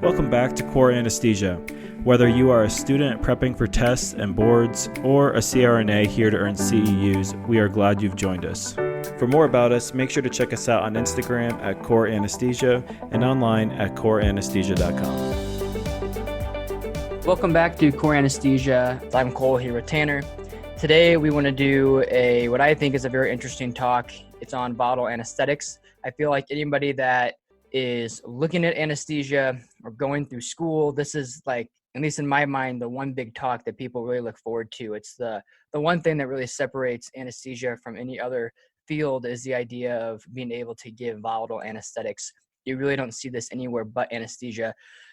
Welcome back to Core Anesthesia. Whether you are a student prepping for tests and boards or a CRNA here to earn CEUs, we are glad you've joined us. For more about us, make sure to check us out on Instagram at Core Anesthesia and online at coreanesthesia.com. Welcome back to Core Anesthesia. I'm Cole here with Tanner. Today we want to do what I think is a very interesting talk. It's on bottle anesthetics. I feel like anybody that is looking at anesthesia or going through school, this is like, at least in my mind, the one big talk that people really look forward to. It's the one thing that really separates anesthesia from any other field is the idea of being able to give volatile anesthetics. You really don't see this anywhere but anesthesia.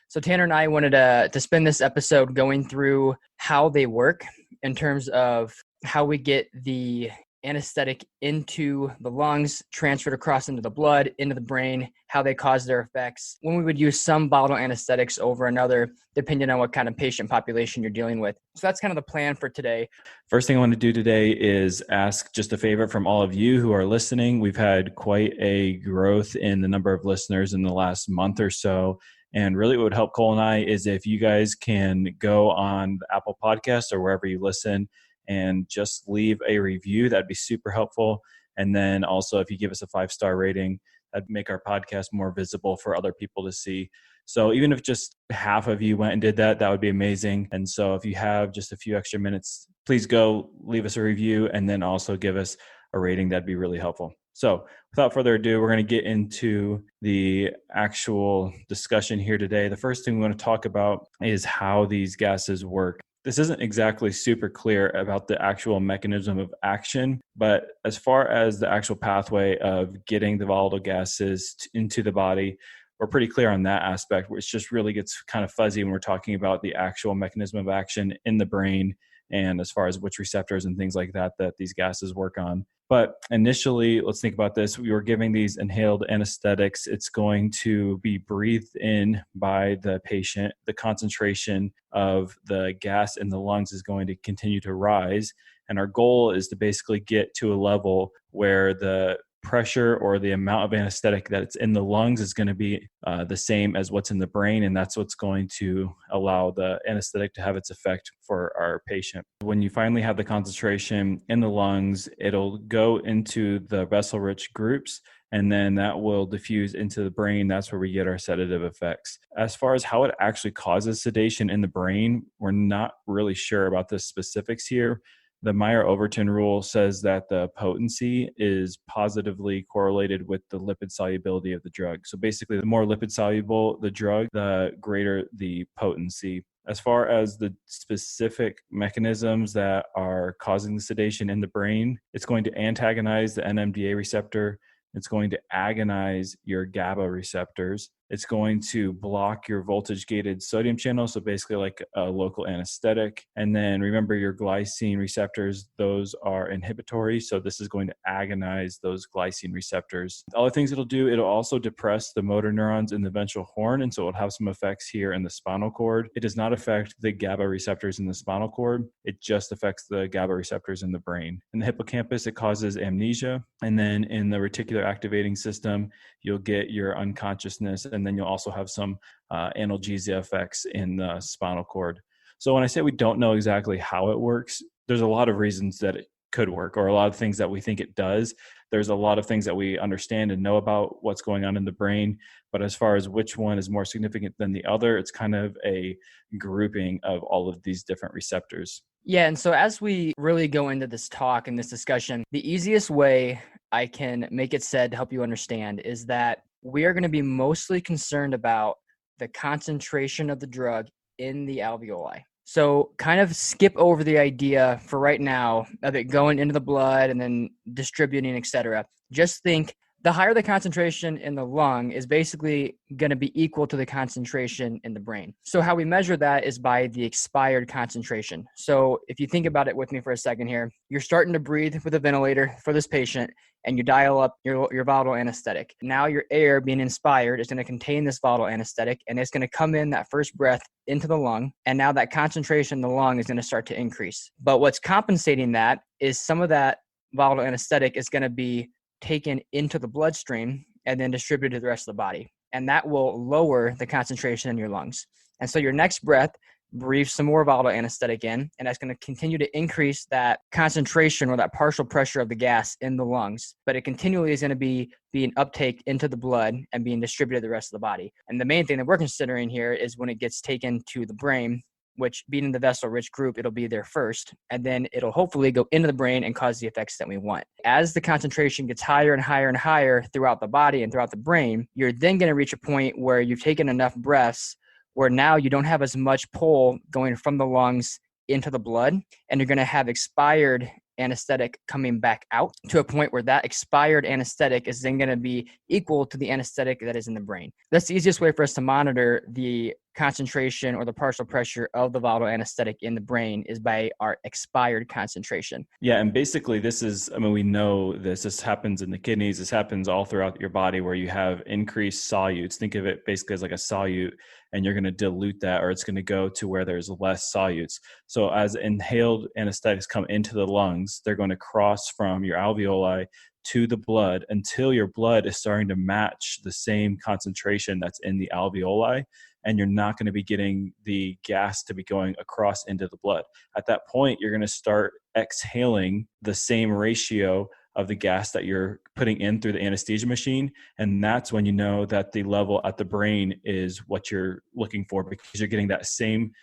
So Tanner and I wanted to spend this episode going through how they work in terms of how we get the anesthetic into the lungs, transferred across into the blood, into the brain, how they cause their effects, when we would use some bottle anesthetics over another, depending on what kind of patient population you're dealing with. So that's kind of the plan for today. First thing I want to do today is ask just a favor from all of you who are listening. We've had quite a growth in the number of listeners in the last month or so. And really what would help Cole and I is if you guys can go on the Apple Podcast or wherever you listen and just leave a review. That'd be super helpful. And then also if you give us a 5-star rating, that'd make our podcast more visible for other people to see. So even if just half of you went and did that, that would be amazing. And so if you have just a few extra minutes, please go leave us a review and then also give us a rating. That'd be really helpful. So without further ado, we're going to get into the actual discussion here today. The first thing we want to talk about is how these gases work. This isn't exactly super clear about the actual mechanism of action, but as far as the actual pathway of getting the volatile gases into the body, we're pretty clear on that aspect, which just really gets kind of fuzzy when we're talking about the actual mechanism of action in the brain and as far as which receptors and things like that these gases work on. But initially, let's think about this. We were giving these inhaled anesthetics. It's going to be breathed in by the patient. The concentration of the gas in the lungs is going to continue to rise. And our goal is to basically get to a level where the pressure or the amount of anesthetic that's in the lungs is going to be the same as what's in the brain. And that's what's going to allow the anesthetic to have its effect for our patient. When you finally have the concentration in the lungs, it'll go into the vessel-rich groups, and then that will diffuse into the brain. That's where we get our sedative effects. As far as how it actually causes sedation in the brain, we're not really sure about the specifics here. The Meyer-Overton rule says that the potency is positively correlated with the lipid solubility of the drug. So basically, the more lipid soluble the drug, the greater the potency. As far as the specific mechanisms that are causing the sedation in the brain, it's going to antagonize the NMDA receptor. It's going to agonize your GABA receptors. It's going to block your voltage-gated sodium channel, so basically like a local anesthetic. And then remember your glycine receptors, those are inhibitory, so this is going to agonize those glycine receptors. The other things it'll do, it'll also depress the motor neurons in the ventral horn, and so it'll have some effects here in the spinal cord. It does not affect the GABA receptors in the spinal cord. It just affects the GABA receptors in the brain. In the hippocampus, it causes amnesia, and then in the reticular activating system, you'll get your unconsciousness, and then you'll also have some analgesia effects in the spinal cord. So when I say we don't know exactly how it works, there's a lot of reasons that it could work, or a lot of things that we think it does. There's a lot of things that we understand and know about what's going on in the brain, but as far as which one is more significant than the other, it's kind of a grouping of all of these different receptors. Yeah, and so as we really go into this talk and this discussion, the easiest way I can make it said to help you understand is that we are going to be mostly concerned about the concentration of the drug in the alveoli. So kind of skip over the idea for right now of it going into the blood and then distributing, et cetera. Just think the higher the concentration in the lung is basically going to be equal to the concentration in the brain. So how we measure that is by the expired concentration. So if you think about it with me for a second here, you're starting to breathe with a ventilator for this patient and you dial up your volatile anesthetic. Now your air being inspired is going to contain this volatile anesthetic and it's going to come in that first breath into the lung. And now that concentration in the lung is going to start to increase. But what's compensating that is some of that volatile anesthetic is going to be taken into the bloodstream and then distributed to the rest of the body. and that will lower the concentration in your lungs. And so your next breath, breathe some more volatile anesthetic in, and that's going to continue to increase that concentration or that partial pressure of the gas in the lungs. But it continually is going to be being uptake into the blood and being distributed to the rest of the body. And the main thing that we're considering here is when it gets taken to the brain, which being in the vessel-rich group, it'll be there first, and then it'll hopefully go into the brain and cause the effects that we want. As the concentration gets higher and higher and higher throughout the body and throughout the brain, you're then going to reach a point where you've taken enough breaths where now you don't have as much pull going from the lungs into the blood, and you're going to have expired anesthetic coming back out to a point where that expired anesthetic is then going to be equal to the anesthetic that is in the brain. That's the easiest way for us to monitor the concentration or the partial pressure of the volatile anesthetic in the brain is by our expired concentration. Yeah, and basically this is, we know this happens in the kidneys, this happens all throughout your body where you have increased solutes. Think of it basically as like a solute, and you're going to dilute that, or it's going to go to where there's less solutes. So as inhaled anesthetics come into the lungs, they're going to cross from your alveoli to the blood until your blood is starting to match the same concentration that's in the alveoli, and you're not going to be getting the gas to be going across into the blood. At that point, you're going to start exhaling the same ratio of the gas that you're putting in through the anesthesia machine. And that's when you know that the level at the brain is what you're looking for, because you're getting the same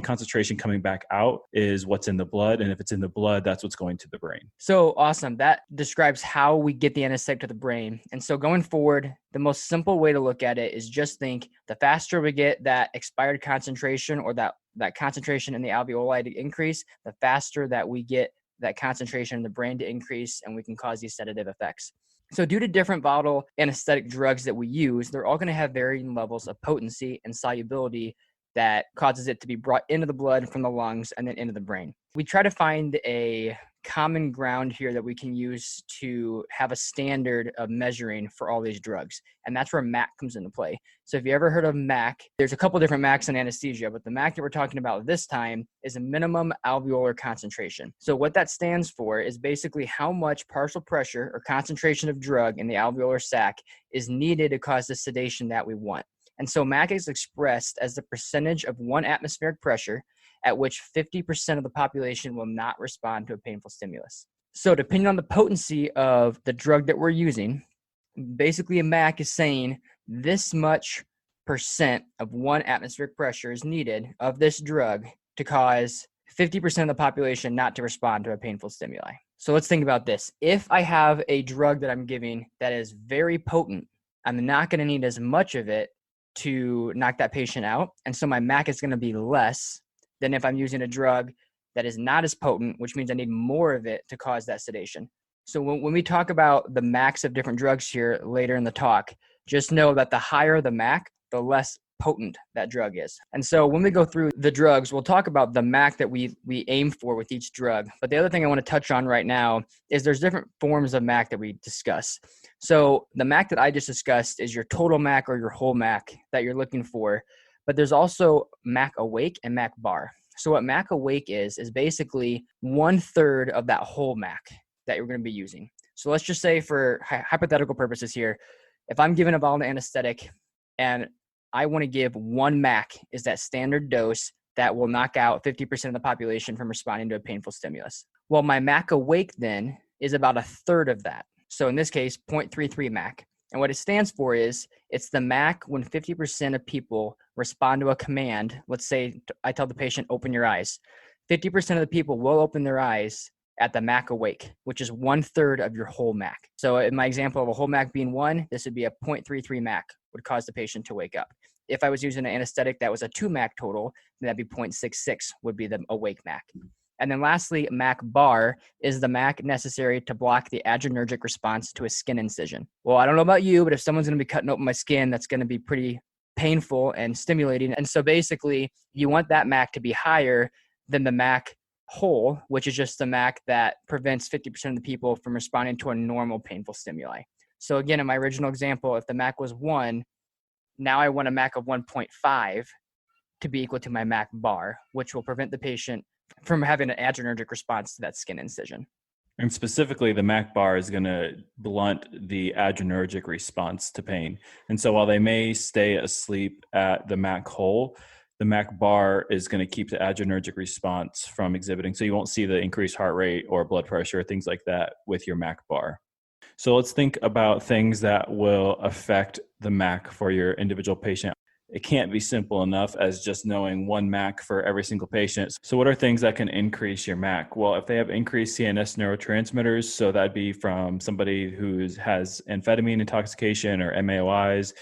concentration coming back out is what's in the blood. And if it's in the blood, that's what's going to the brain. So awesome. That describes how we get the anesthetic to the brain. And so going forward, the most simple way to look at it is just think the faster we get that expired concentration or that concentration in the alveoli to increase, the faster that we get that concentration in the brain to increase, and we can cause these sedative effects. So due to different volatile anesthetic drugs that we use, they're all going to have varying levels of potency and solubility that causes it to be brought into the blood from the lungs and then into the brain. We try to find a common ground here that we can use to have a standard of measuring for all these drugs. And that's where MAC comes into play. So if you ever heard of MAC, there's a couple different MACs in anesthesia, but the MAC that we're talking about this time is a minimum alveolar concentration. So what that stands for is basically how much partial pressure or concentration of drug in the alveolar sac is needed to cause the sedation that we want. And so MAC is expressed as the percentage of 1 atmospheric pressure at which 50% of the population will not respond to a painful stimulus. So depending on the potency of the drug that we're using, basically a MAC is saying this much percent of 1 atmospheric pressure is needed of this drug to cause 50% of the population not to respond to a painful stimuli. So let's think about this. If I have a drug that I'm giving that is very potent, I'm not going to need as much of it to knock that patient out. And so my MAC is going to be less than if I'm using a drug that is not as potent, which means I need more of it to cause that sedation. So when we talk about the MACs of different drugs here later in the talk, just know that the higher the MAC, the less potent that drug is. And so when we go through the drugs, we'll talk about the MAC that we aim for with each drug. But the other thing I want to touch on right now is there's different forms of MAC that we discuss. So the MAC that I just discussed is your total MAC or your whole MAC that you're looking for. But there's also MAC awake and MAC bar. So what MAC awake is basically 1/3 of that whole MAC that you're going to be using. So let's just say for hypothetical purposes here, if I'm giving a volatile anesthetic and I want to give 1 MAC is that standard dose that will knock out 50% of the population from responding to a painful stimulus. Well, my MAC awake then is about 1/3 of that. So in this case, 0.33 MAC. And what it stands for is it's the MAC when 50% of people respond to a command. Let's say I tell the patient, open your eyes. 50% of the people will open their eyes at the MAC awake, which is 1/3 of your whole MAC. So in my example of a whole MAC being 1, this would be a 0.33 MAC would cause the patient to wake up. If I was using an anesthetic that was a 2 MAC total, then that'd be 0.66 would be the awake MAC. And then lastly, MAC bar is the MAC necessary to block the adrenergic response to a skin incision. Well, I don't know about you, but if someone's going to be cutting open my skin, that's going to be pretty painful and stimulating. And so basically, you want that MAC to be higher than the MAC whole, which is just the MAC that prevents 50% of the people from responding to a normal painful stimuli. So again, in my original example, if the MAC was 1, now I want a MAC of 1.5 to be equal to my MAC bar, which will prevent the patient from having an adrenergic response to that skin incision. And specifically, the MAC bar is going to blunt the adrenergic response to pain. And so while they may stay asleep at the MAC hole, the MAC bar is going to keep the adrenergic response from exhibiting. So you won't see the increased heart rate or blood pressure, things like that with your MAC bar. So let's think about things that will affect the MAC for your individual patient. It can't be simple enough as just knowing one MAC for every single patient. So what are things that can increase your MAC? Well, if they have increased CNS neurotransmitters, so that'd be from somebody who has amphetamine intoxication or MAOIs,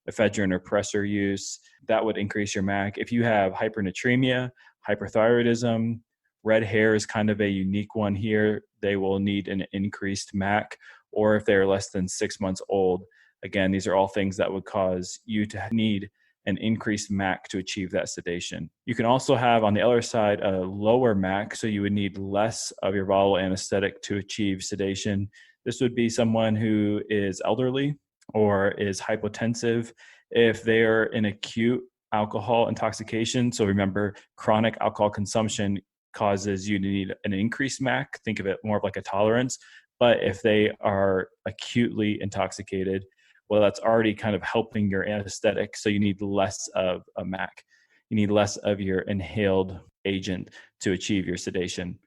ephedrine or pressor use, that would increase your MAC. If you have hypernatremia, hyperthyroidism, red hair is kind of a unique one here. They will need an increased MAC. Or if they're less than 6 months old, again, these are all things that would cause you to need an increased MAC to achieve that sedation. You can also have on the other side a lower MAC, so you would need less of your volatile anesthetic to achieve sedation. This would be someone who is elderly or is hypotensive. If they're in acute alcohol intoxication, so remember, chronic alcohol consumption causes you to need an increased MAC. Think of it more of like a tolerance. But if they are acutely intoxicated, well, that's already kind of helping your anesthetic. So you need less of a MAC. You need less of your inhaled agent to achieve your sedation.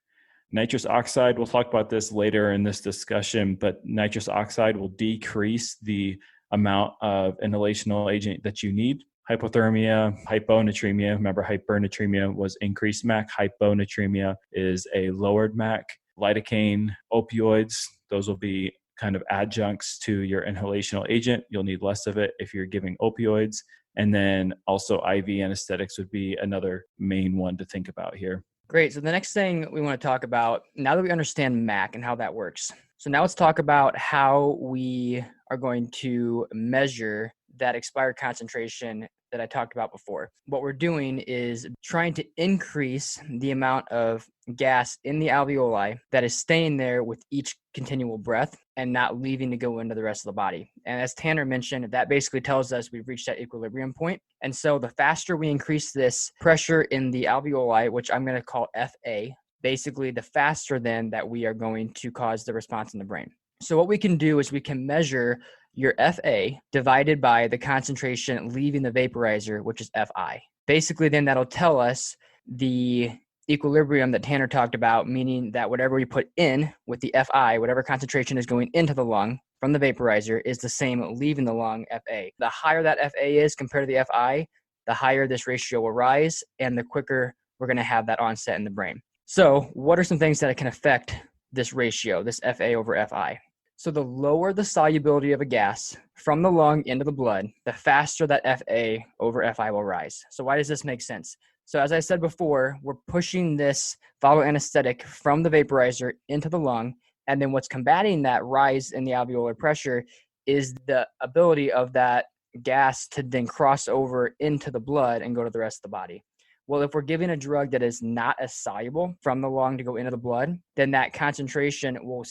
Nitrous oxide, we'll talk about this later in this discussion, but nitrous oxide will decrease the amount of inhalational agent that you need. Hypothermia, hyponatremia. Remember, hypernatremia was increased MAC. Hyponatremia is a lowered MAC. Lidocaine, opioids, those will be kind of adjuncts to your inhalational agent. You'll need less of it if you're giving opioids. And then also IV anesthetics would be another main one to think about here. Great. So the next thing we want to talk about, now that we understand MAC and how that works. So now let's talk about how we are going to measure that expired concentration that I talked about before. What we're doing is trying to increase the amount of gas in the alveoli that is staying there with each continual breath and not leaving to go into the rest of the body. And as Tanner mentioned, that basically tells us we've reached that equilibrium point. And so the faster we increase this pressure in the alveoli, which I'm going to call FA, basically the faster then that we are going to cause the response in the brain. So what we can do is we can measure your FA divided by the concentration leaving the vaporizer, which is FI. Basically, then that'll tell us the equilibrium that Tanner talked about, meaning that whatever we put in with the FI, whatever concentration is going into the lung from the vaporizer, is the same leaving the lung, FA. The higher that FA is compared to the FI, the higher this ratio will rise, and the quicker we're going to have that onset in the brain. So what are some things that can affect this ratio, this FA over FI? So the lower the solubility of a gas from the lung into the blood, the faster that FA over FI will rise. So why does this make sense? So as I said before, we're pushing this volatile anesthetic from the vaporizer into the lung, and then what's combating that rise in the alveolar pressure is the ability of that gas to then cross over into the blood and go to the rest of the body. Well, if we're giving a drug that is not as soluble from the lung to go into the blood, then that concentration will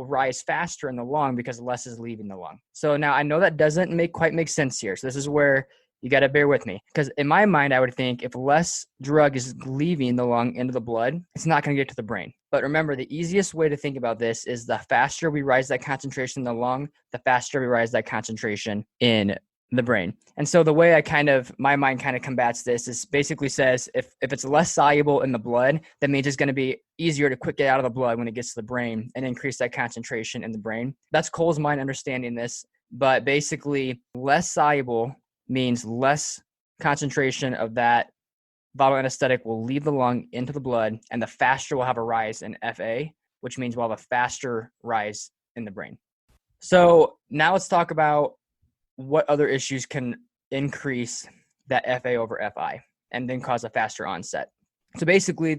rise faster in the lung because less is leaving the lung. So now I know that doesn't quite make sense here. So this is where you got to bear with me, because in my mind, I would think if less drug is leaving the lung into the blood, it's not going to get to the brain. But remember, the easiest way to think about this is the faster we rise that concentration in the lung, the faster we rise that concentration in the brain. And so the way my mind kind of combats this is basically says if it's less soluble in the blood, that means it's going to be easier to quick get out of the blood when it gets to the brain and increase that concentration in the brain. That's Cole's mind understanding this, but basically less soluble means less concentration of that volatile anesthetic will leave the lung into the blood, and the faster we'll have a rise in FA, which means we'll have a faster rise in the brain. So now let's talk about what other issues can increase that FA over FI and then cause a faster onset. So basically,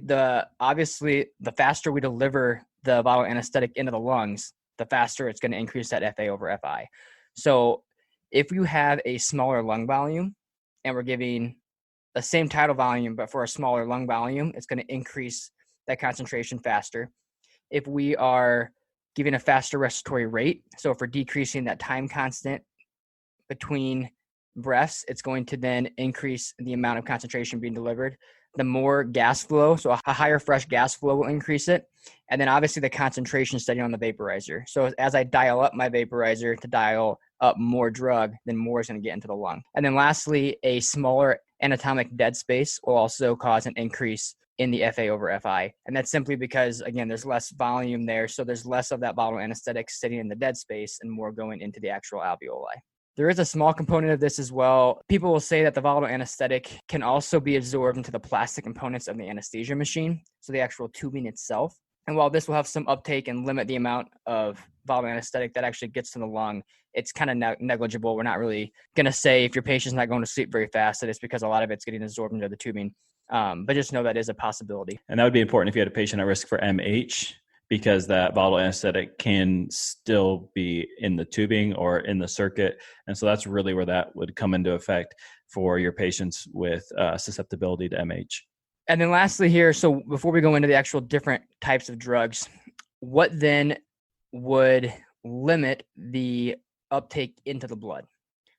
obviously, the faster we deliver the volatile anesthetic into the lungs, the faster it's going to increase that FA over FI. So if you have a smaller lung volume and we're giving the same tidal volume, but for a smaller lung volume, it's going to increase that concentration faster. If we are giving a faster respiratory rate, so if we're decreasing that time constant between breaths, it's going to then increase the amount of concentration being delivered. the more gas flow, so a higher fresh gas flow will increase it. And then obviously the concentration study on the vaporizer. So as I dial up my vaporizer to dial up more drug, then more is going to get into the lung. And then lastly, a smaller anatomic dead space will also cause an increase in the FA over FI. And that's simply because, again, there's less volume there. So there's less of that volatile anesthetic sitting in the dead space and more going into the actual alveoli. There is a small component of this as well. People will say that the volatile anesthetic can also be absorbed into the plastic components of the anesthesia machine, so the actual tubing itself. And while this will have some uptake and limit the amount of volatile anesthetic that actually gets to the lung, it's kind of negligible. We're not really going to say if your patient's not going to sleep very fast that it's because a lot of it's getting absorbed into the tubing. But just know that is a possibility. And that would be important if you had a patient at risk for MH, because that volatile anesthetic can still be in the tubing or in the circuit. And so that's really where that would come into effect for your patients with susceptibility to MH. And then lastly here, so before we go into the actual different types of drugs, what then would limit the uptake into the blood?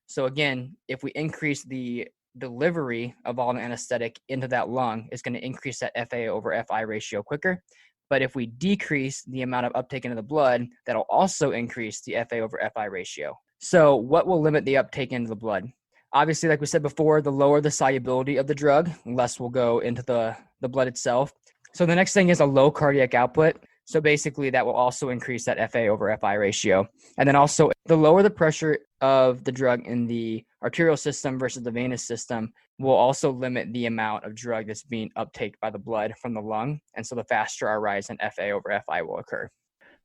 So again, if we increase the delivery of volatile anesthetic into that lung, it's going to increase that FA over FI ratio quicker. But if we decrease the amount of uptake into the blood, that'll also increase the FA over FI ratio. So what will limit the uptake into the blood? Obviously, like we said before, the lower the solubility of the drug, less will go into the blood itself. So the next thing is a low cardiac output. So basically that will also increase that FA over FI ratio. And then also the lower the pressure of the drug in the arterial system versus the venous system will also limit the amount of drug that's being uptaked by the blood from the lung. And so the faster our rise in FA over FI will occur.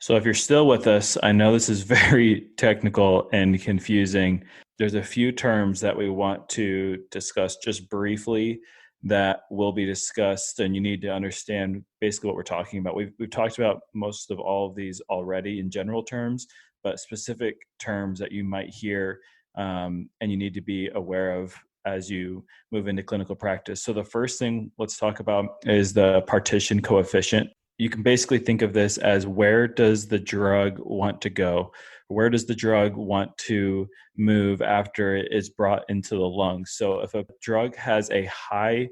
So if you're still with us, I know this is very technical and confusing. There's a few terms that we want to discuss just briefly that will be discussed, and you need to understand basically what we're talking about. We've talked about most of all of these already in general terms, but specific terms that you might hear and you need to be aware of as you move into clinical practice. So the first thing let's talk about is the partition coefficient. You can basically think of this as, where does the drug want to go? Where does the drug want to move after it is brought into the lungs? So if a drug has a high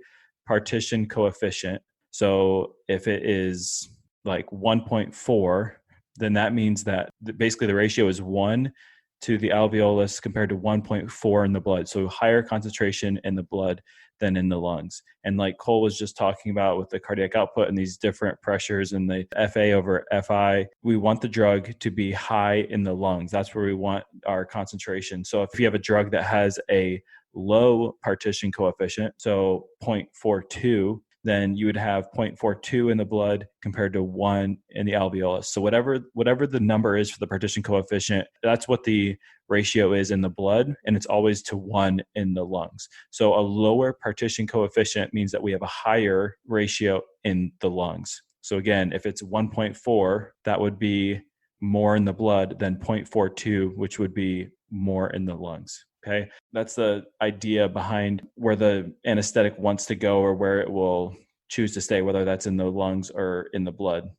partition coefficient, so if it is like 1.4, then that means that basically the ratio is 1 to the alveolus compared to 1.4 in the blood. So higher concentration in the blood than in the lungs. And like Cole was just talking about with the cardiac output and these different pressures and the FA over FI, we want the drug to be high in the lungs. That's where we want our concentration. So if you have a drug that has a low partition coefficient, so 0.42, then you would have 0.42 in the blood compared to 1 in the alveolus. So whatever the number is for the partition coefficient, that's what the ratio is in the blood, and it's always to 1 in the lungs. So a lower partition coefficient means that we have a higher ratio in the lungs. So again, if it's 1.4, that would be more in the blood than 0.42, which would be more in the lungs. Okay, that's the idea behind where the anesthetic wants to go or where it will choose to stay, whether that's in the lungs or in the blood.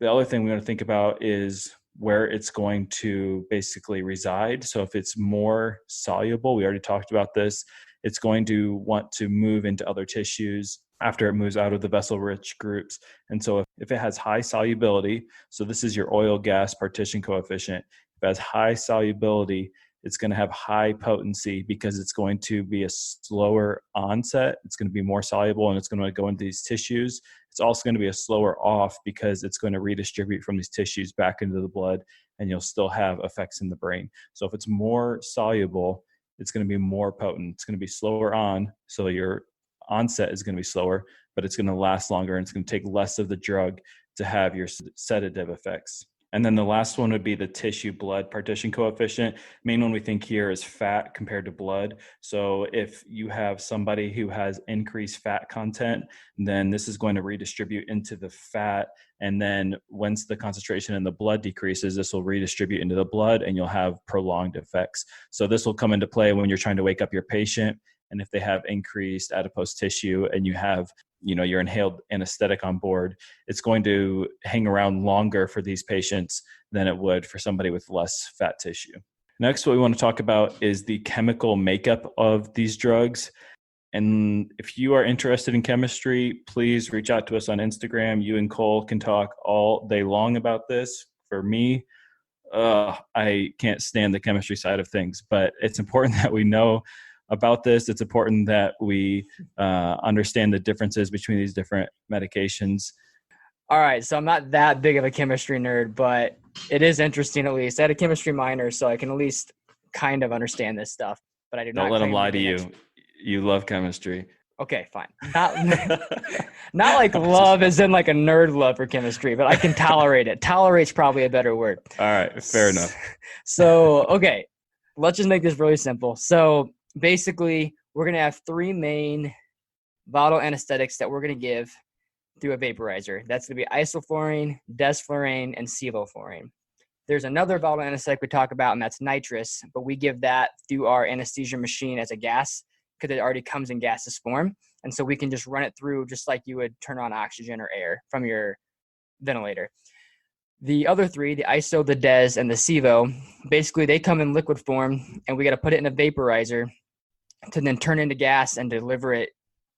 The other thing we want to think about is where it's going to basically reside. So if it's more soluble, we already talked about this, it's going to want to move into other tissues after it moves out of the vessel-rich groups. And so if it has high solubility, so this is your oil gas partition coefficient, if it has high solubility, it's going to have high potency because it's going to be a slower onset. It's going to be more soluble and it's going to go into these tissues. It's also going to be a slower off because it's going to redistribute from these tissues back into the blood, and you'll still have effects in the brain. So if it's more soluble, it's going to be more potent. It's going to be slower on, so your onset is going to be slower, but it's going to last longer and it's going to take less of the drug to have your sedative effects. And then the last one would be the tissue blood partition coefficient. Main one we think here is fat compared to blood. So if you have somebody who has increased fat content, then this is going to redistribute into the fat. And then once the concentration in the blood decreases, this will redistribute into the blood and you'll have prolonged effects. So this will come into play when you're trying to wake up your patient. And if they have increased adipose tissue and you have your inhaled anesthetic on board, it's going to hang around longer for these patients than it would for somebody with less fat tissue. Next, what we want to talk about is the chemical makeup of these drugs. And if you are interested in chemistry, please reach out to us on Instagram. You and Cole can talk all day long about this. For me, I can't stand the chemistry side of things, but it's important that we know about this. It's important that we understand the differences between these different medications. All right, so I'm not that big of a chemistry nerd, but it is interesting at least. I had a chemistry minor, so I can at least kind of understand this stuff, but I do Don't not let them claim to lie be to an you. expert. You love chemistry. Okay, fine. Not like I'm just love as in like a nerd love for chemistry, but I can tolerate it. Tolerate's probably a better word. all right, fair enough. So, okay, let's just make this really simple. So basically, we're going to have three main volatile anesthetics that we're going to give through a vaporizer. That's going to be isoflurane, desflurane, and sevoflurane. There's another volatile anesthetic we talk about, and that's nitrous, but we give that through our anesthesia machine as a gas because it already comes in gaseous form. And so we can just run it through just like you would turn on oxygen or air from your ventilator. The other three, the ISO, the DES, and the SEVO, basically they come in liquid form, and we got to put it in a vaporizer to then turn into gas and deliver it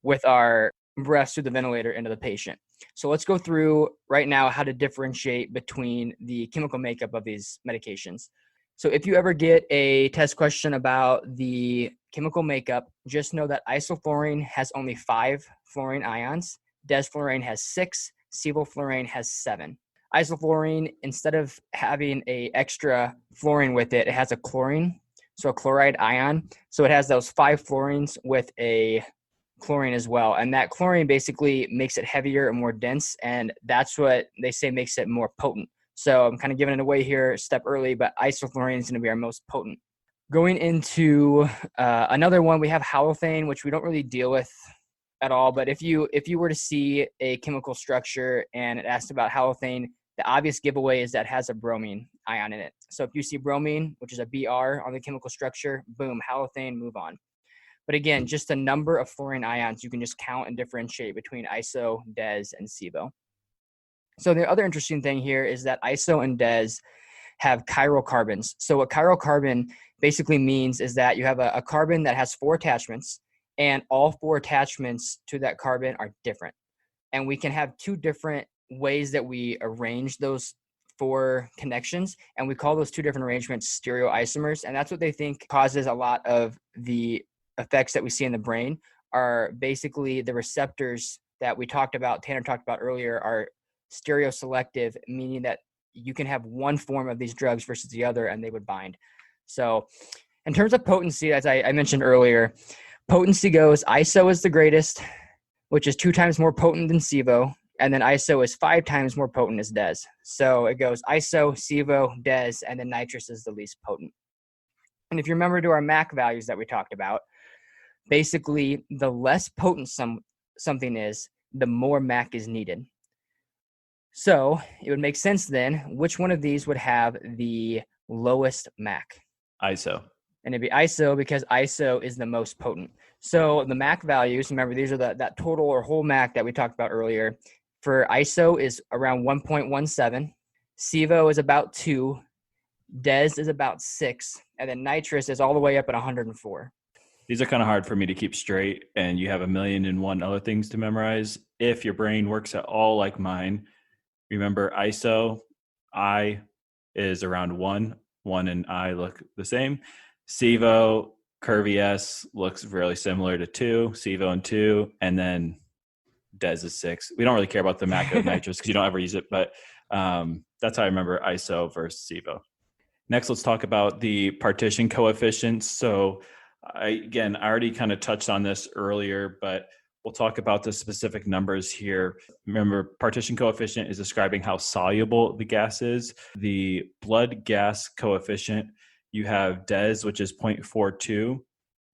with our breaths through the ventilator into the patient. So let's go through right now how to differentiate between the chemical makeup of these medications. So if you ever get a test question about the chemical makeup, just know that isoflurane has only 5 fluorine ions, desflurane has 6, sevoflurane has 7. Isoflurane, instead of having a extra fluorine with it, it has a chlorine, so a chloride ion. So it has those 5 fluorines with a chlorine as well. And that chlorine basically makes it heavier and more dense. And that's what they say makes it more potent. So I'm kind of giving it away here a step early, but isoflurane is going to be our most potent. Going into another one, we have halothane, which we don't really deal with at all. But if you were to see a chemical structure and it asked about halothane, the obvious giveaway is that it has a bromine ion in it. So if you see bromine, which is a Br on the chemical structure, boom, halothane, move on. But again, just the number of fluorine ions, you can just count and differentiate between ISO, DES, and SEVO. So the other interesting thing here is that ISO and DES have chiral carbons. So what chiral carbon basically means is that you have a carbon that has 4 attachments, and all 4 attachments to that carbon are different. And we can have 2 different ways that we arrange those 4 connections, and we call those 2 different arrangements stereoisomers. And that's what they think causes a lot of the effects that we see in the brain are basically the receptors that we talked about, Tanner talked about earlier, are stereoselective, meaning that you can have one form of these drugs versus the other and they would bind. So in terms of potency, as I mentioned earlier, potency goes ISO is the greatest, which is 2 times more potent than SEVO. And then ISO is 5 times more potent as DES. So it goes ISO, SEVO, DES, and then nitrous is the least potent. And if you remember to our MAC values that we talked about, basically the less potent something is, the more MAC is needed. So it would make sense then, which one of these would have the lowest MAC? ISO. And it'd be ISO because ISO is the most potent. So the MAC values, remember, these are that total or whole MAC that we talked about earlier. For ISO is around 1.17. SEVO is about 2. DES is about 6. And then nitrous is all the way up at 104. These are kind of hard for me to keep straight, and you have 1,000,001 other things to memorize. If your brain works at all like mine, remember ISO, I is around 1. 1 and I look the same. SEVO, curvy S looks really similar to 2, SEVO and 2, and then DES is 6. We don't really care about the MAC of nitrous because you don't ever use it, but that's how I remember ISO versus SEVO. Next, let's talk about the partition coefficients. So I already kind of touched on this earlier, but we'll talk about the specific numbers here. Remember, partition coefficient is describing how soluble the gas is. The blood gas coefficient, you have DES, which is 0.42.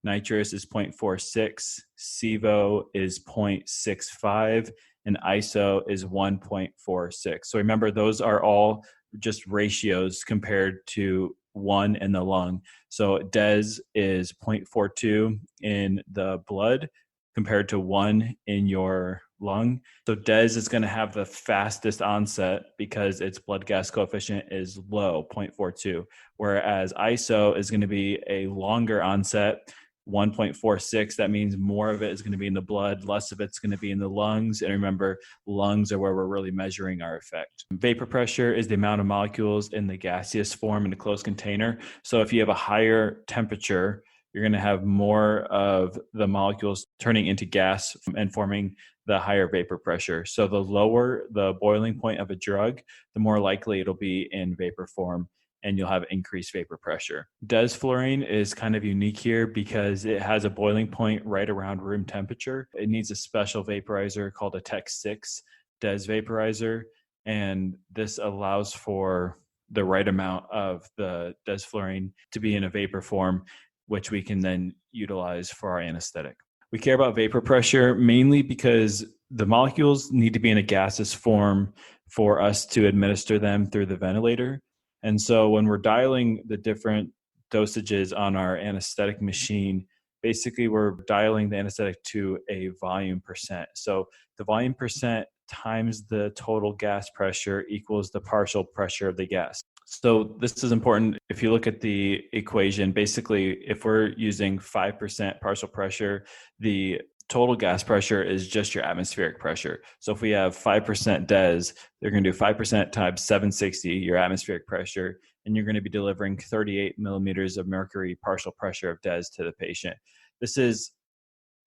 Nitrous is 0.46. SEVO is 0.65. And ISO is 1.46. So remember, those are all just ratios compared to 1 in the lung. So DES is 0.42 in the blood compared to 1 in your lung. So DES is going to have the fastest onset because its blood gas coefficient is low, 0.42, whereas ISO is going to be a longer onset 1.46, that means more of it is going to be in the blood, less of it's going to be in the lungs. And remember, lungs are where we're really measuring our effect. Vapor pressure is the amount of molecules in the gaseous form in a closed container. So if you have a higher temperature, you're going to have more of the molecules turning into gas and forming the higher vapor pressure. So the lower the boiling point of a drug, the more likely it'll be in vapor form, and you'll have increased vapor pressure. Desflurane is kind of unique here because it has a boiling point right around room temperature. It needs a special vaporizer called a Tech 6 Des vaporizer, and this allows for the right amount of the desflurane to be in a vapor form, which we can then utilize for our anesthetic. We care about vapor pressure mainly because the molecules need to be in a gaseous form for us to administer them through the ventilator. And so when we're dialing the different dosages on our anesthetic machine, basically we're dialing the anesthetic to a volume percent. So the volume percent times the total gas pressure equals the partial pressure of the gas. So this is important. If you look at the equation, basically if we're using 5% partial pressure, the total gas pressure is just your atmospheric pressure. So if we have 5% DES, they're going to do 5% times 760, your atmospheric pressure, and you're going to be delivering 38 millimeters of mercury partial pressure of DES to the patient. This is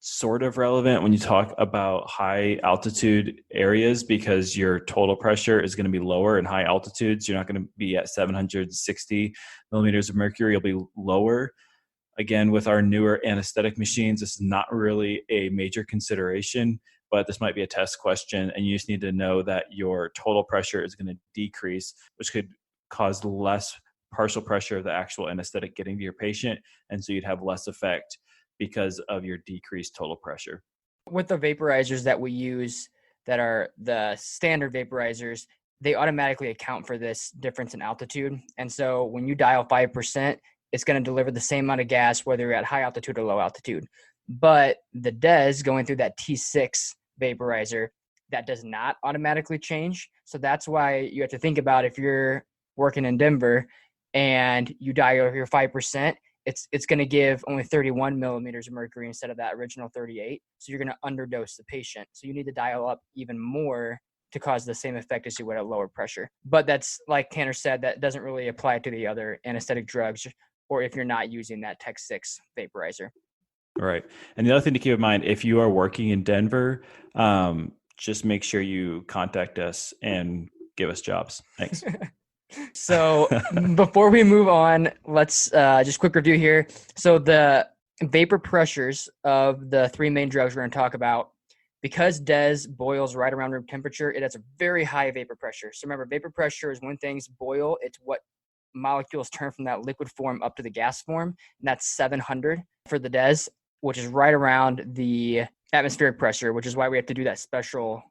sort of relevant when you talk about high altitude areas because your total pressure is going to be lower in high altitudes. You're not going to be at 760 millimeters of mercury. You'll be lower. Again, with our newer anesthetic machines, it's not really a major consideration, but this might be a test question. And you just need to know that your total pressure is going to decrease, which could cause less partial pressure of the actual anesthetic getting to your patient. And so you'd have less effect because of your decreased total pressure. With the vaporizers that we use that are the standard vaporizers, they automatically account for this difference in altitude. And so when you dial 5%, it's going to deliver the same amount of gas whether you're at high altitude or low altitude. But the DES going through that T6 vaporizer, that does not automatically change. So that's why you have to think about if you're working in Denver and you dial your 5%, it's going to give only 31 millimeters of mercury instead of that original 38. So you're going to underdose the patient. So you need to dial up even more to cause the same effect as you would at lower pressure. But that's, like Tanner said, that doesn't really apply to the other anesthetic drugs or if you're not using that Tech 6 vaporizer. Right. And the other thing to keep in mind, if you are working in Denver, just make sure you contact us and give us jobs. Thanks. So before we move on, let's just quick review here. So the vapor pressures of the three main drugs we're going to talk about, because DES boils right around room temperature, it has a very high vapor pressure. So remember, vapor pressure is when things boil. It's what molecules turn from that liquid form up to the gas form. And that's 700 for the DES, which is right around the atmospheric pressure, which is why we have to do that special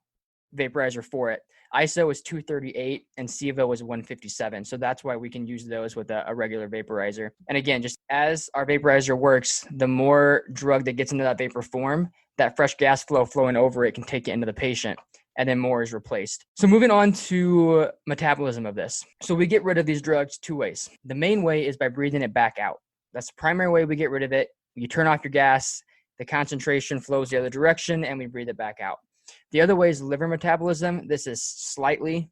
vaporizer for it. ISO is 238 and Sevo is 157. So that's why we can use those with a regular vaporizer. And again, just as our vaporizer works, the more drug that gets into that vapor form, that fresh gas flow flowing over it can take it into the patient, and then more is replaced. So moving on to metabolism of this. So we get rid of these drugs two ways. The main way is by breathing it back out. That's the primary way we get rid of it. You turn off your gas, the concentration flows the other direction, and we breathe it back out. The other way is liver metabolism. This is slightly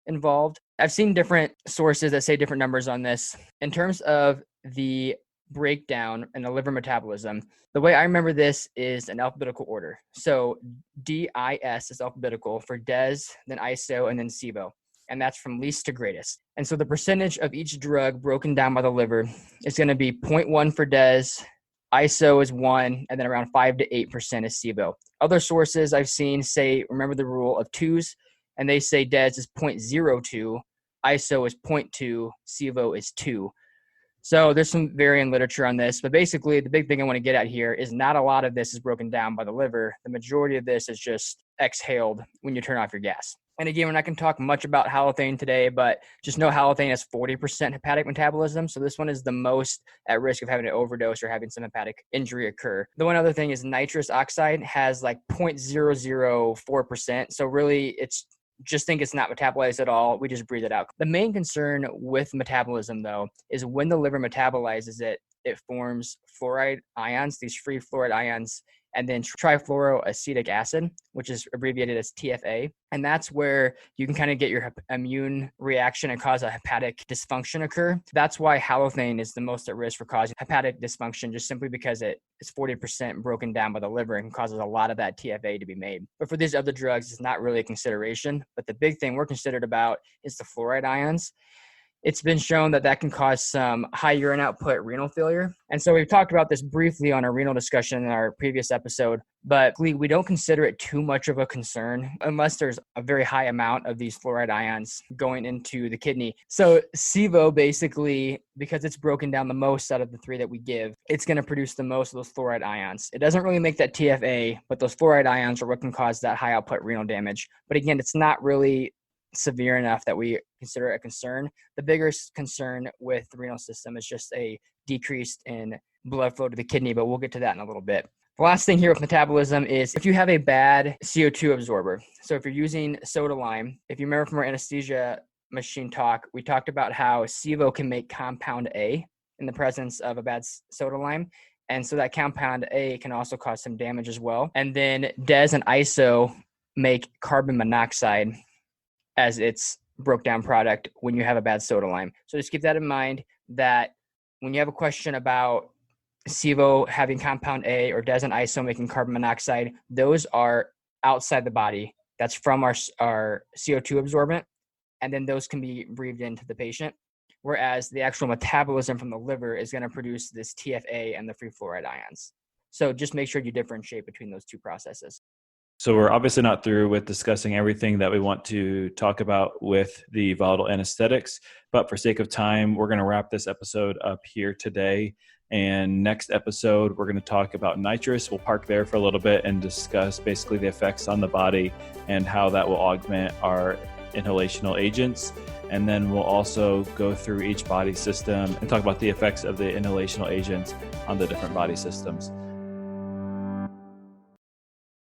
involved. I've seen different sources that say different numbers on this. In terms of the breakdown and the liver metabolism, the way I remember this is an alphabetical order. So DIS is alphabetical for DES, then ISO, and then SIBO. And that's from least to greatest. And so the percentage of each drug broken down by the liver is going to be 0.1 for DES, ISO is 1, and then around 5 to 8% is SIBO. Other sources I've seen say, remember the rule of twos, and they say DES is 0.02, ISO is 0.2, SIBO is 2. So there's some varying literature on this, but basically the big thing I want to get at here is not a lot of this is broken down by the liver. The majority of this is just exhaled when you turn off your gas. And again, we're not going to talk much about halothane today, but just know halothane has 40% hepatic metabolism. So this one is the most at risk of having an overdose or having some hepatic injury occur. The one other thing is nitrous oxide has like 0.004%. So really it's just think it's not metabolized at all. We just breathe it out. The main concern with metabolism, though, is when the liver metabolizes it, it forms fluoride ions, these free fluoride ions, and then trifluoroacetic acid, which is abbreviated as TFA. And that's where you can kind of get your immune reaction and cause a hepatic dysfunction occur. That's why halothane is the most at risk for causing hepatic dysfunction, just simply because it is 40% broken down by the liver and causes a lot of that TFA to be made. But for these other drugs, it's not really a consideration. But the big thing we're considered about is the fluoride ions. It's been shown that that can cause some high urine output renal failure. And so we've talked about this briefly on our renal discussion in our previous episode, but we don't consider it too much of a concern unless there's a very high amount of these fluoride ions going into the kidney. So Sevo basically, because it's broken down the most out of the three that we give, it's going to produce the most of those fluoride ions. It doesn't really make that TFA, but those fluoride ions are what can cause that high output renal damage. But again, it's not really severe enough that we consider it a concern. The bigger concern with the renal system is just a decrease in blood flow to the kidney, but we'll get to that in a little bit. The last thing here with metabolism is if you have a bad CO2 absorber. So if you're using soda lime, if you remember from our anesthesia machine talk, we talked about how Sevo can make compound A in the presence of a bad soda lime. And so that compound A can also cause some damage as well. And then Des and ISO make carbon monoxide as its broke down product when you have a bad soda lime. So just keep that in mind, that when you have a question about Sevo having compound A or Des and ISO making carbon monoxide, those are outside the body. That's from our CO2 absorbent, and then those can be breathed into the patient. Whereas the actual metabolism from the liver is going to produce this TFA and the free fluoride ions. So just make sure you differentiate between those two processes. So we're obviously not through with discussing everything that we want to talk about with the volatile anesthetics, but for sake of time, we're going to wrap this episode up here today. And next episode, we're going to talk about nitrous. We'll park there for a little bit and discuss basically the effects on the body and how that will augment our inhalational agents. And then we'll also go through each body system and talk about the effects of the inhalational agents on the different body systems.